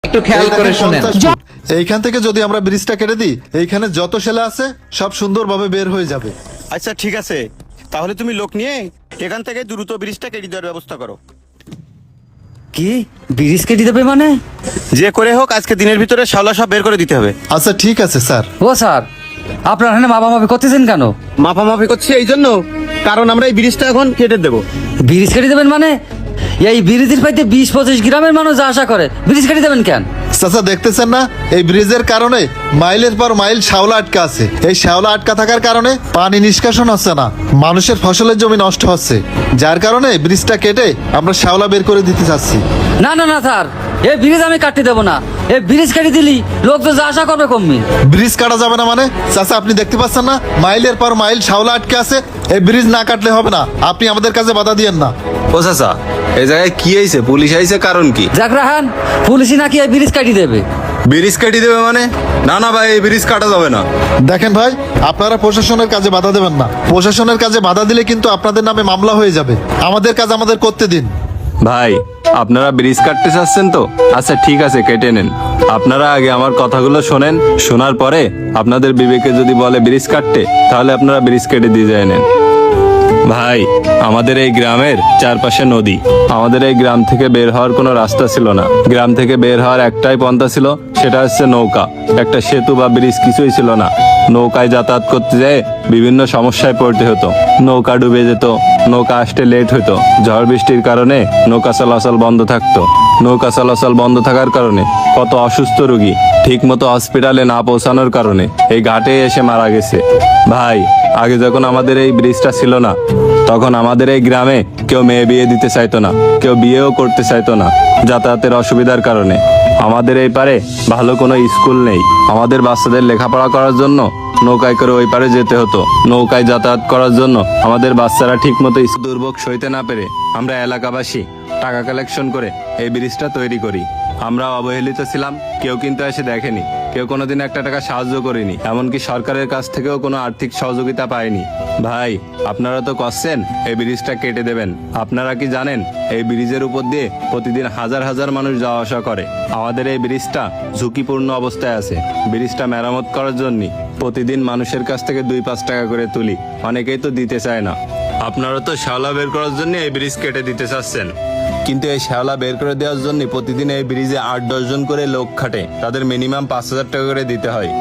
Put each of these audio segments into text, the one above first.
একটু খেয়াল করে শুনেন। এইখান থেকে যদি আমরা ব্রিজটা কেটে দিই, এইখানে যত ছেলে আছে সব সুন্দরভাবে বের হয়ে যাবে। আচ্ছা ঠিক আছে, তাহলে তুমি লোক নিয়ে এখান থেকে দ্রুত ব্রিজটা কেটে দেওয়ার ব্যবস্থা করো। কি ব্রিজ কেটে দেবে মানে? যে করে হোক আজকে দিনের ভিতরে শাওলা সব বের করে দিতে হবে। আচ্ছা ঠিক আছে স্যার। ও স্যার, আপনার এখানে মাপামাপি করতেছেন কেন? মাপামাপি করছি এই জন্য, কারণ আমরা এই ব্রিজটা এখন কেটে দেবো। ব্রিজ কেটে দেবেন মানে? এই ব্রিজের পাইতে 20-25 গ্রামের মানুষ যা আশা করে, ব্রিজ কেটে দেবেন কেন? চাচা দেখতেছেন না, এই ব্রিজের কারণে মাইলের পর মাইল শ্যাওলা আটকা আছে। এই শ্যাওলা আটকা থাকার কারণে পানি নিষ্কাশন হচ্ছে না, মানুষের ফসলের জমি নষ্ট হচ্ছে, যার কারণে ব্রিজটা কেটে আমরা শ্যাওলা বের করে দিতে চাচ্ছি। না না না স্যার, এই ব্রিজ আমি কাটতে দেবো না। এই ব্রিজ কেটে দিলি লোক তো যা আশা করবে কমবে। ব্রিজ কাটা যাবে না মানে? চাচা আপনি দেখতে পাচ্ছেন না, মাইলের পর মাইল শ্যাওলা আটকে আছে। এই ব্রিজ না কাটলে হবে না, আপনি আমাদের কাছে বাধা দিয়েন না। ও চাচা, এই জায়গায় কি আইছে? পুলিশ আইছে, কারণ কি? যাক রাহান, পুলিশই নাকি এই ব্রিজ কাটি দেবে। ব্রিজ কেটে দেবে মানে? না না ভাই, এই ব্রিজ কাটা যাবে না। দেখেন ভাই, আপনারা প্রশাসনের কাজে বাধা দেবেন না। প্রশাসনের কাজে বাধা দিলে কিন্তু আপনাদের নামে মামলা হয়ে যাবে। আমাদের কাজ আমাদের করতে দিন। ভাই, আপনারা ব্রিজ কাটতে চাচ্ছেন তো? আচ্ছা ঠিক আছে, কেটে নেন। আপনারা আগে আমার কথাগুলো শোনেন, শোনার পরে আপনাদের বিবেকে যদি বলে ব্রিজ কাটতে, তাহলে আপনারা ব্রিজ কেটে দিয়ে যায় নেন। ভাই, আমাদের এই গ্রামের চারপাশে নদী। আমাদের এই গ্রাম থেকে বের হওয়ার কোনো রাস্তা ছিল না। গ্রাম থেকে বের হওয়ার একটাই পন্থা ছিল, সেটা হচ্ছে নৌকা। একটা সেতু বা ব্রিজ কিছুই ছিল না। নৌকায় যাতায়াত করতে যেয়ে বিভিন্ন সমস্যায় পড়তে হতো। নৌকা ডুবে যেত, নৌকা আসতে লেট হতো, ঝড় বৃষ্টির কারণে নৌকা চলাচল বন্ধ থাকতো। নৌকা চলাচল বন্ধ থাকার কারণে কত অসুস্থ রোগী ঠিক মতো হসপিটালে না পৌঁছানোর কারণে এই ঘাটে এসে মারা গেছে। ভাই, আগে যখন আমাদের এই ব্রিজটা ছিল না, তখন আমাদের এই গ্রামে কেউ মেয়ে বিয়ে দিতে চাইতো না, কেউ বিয়েও করতে চাইতো না যাতায়াতের অসুবিধার কারণে। আমাদের এই পারে ভালো কোনো স্কুল নেই। আমাদের বাচ্চাদের লেখাপড়া করার জন্য নৌকায় করে ওই পারে যেতে হতো। নৌকায় যাতায়াত করার জন্য আমাদের বাচ্চারা ঠিক মতো দুর্ভোগ সইতে না পেরে আমরা এলাকাবাসী টাকা কালেকশন করে এই ব্রিজটা তৈরি করি। আমরা অবহেলিত ছিলাম, কেউ কিন্তু এসে দেখেনি, কেউ কোনোদিন একটা টাকা সাহায্য করেনি, এমনকি সরকারের কাছ থেকেও কোনো আর্থিক সহযোগিতা পায়নি। ভাই, আপনারা তো করছেন এই ব্রিজটা কেটে দেবেন। আপনারা কি জানেন এই ব্রিজের উপর দিয়ে প্রতিদিন হাজার হাজার মানুষ যাওয়া আসা করে? আমাদের এই ব্রিজটা ঝুঁকিপূর্ণ অবস্থায় আছে। ব্রিজটা মেরামত করার জন্য প্রতিদিন মানুষের কাছ থেকে 2-5 টাকা করে তুলি, অনেকেই তো দিতে চায় না। আপনারা তো শ্যাওলা বের করার জন্য এই ব্রিজ কেটে দিতে চাচ্ছেন, কিন্তু এই শ্যাওলা বের করে দেওয়ার জন্য প্রতিদিন এই ব্রিজে 8-10 জন করে লোক খাটে, তাদের মিনিমাম 5,000 টাকা করে দিতে হয়।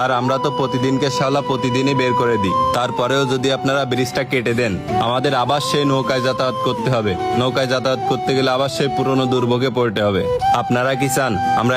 আর আমরা তো প্রতিদিনকে শ্যাওলা প্রতিদিনই বের করে দিই। তারপরেও যদি আপনারা ব্রিজটা কেটে দেন, আমাদের আবার সেই নৌকায় যাতায়াত করতে হবে। নৌকায় যাতায়াত করতে গেলে আবার সেই পুরনো দুর্ভোগে পড়তে হবে। আপনারা কি চান আমরা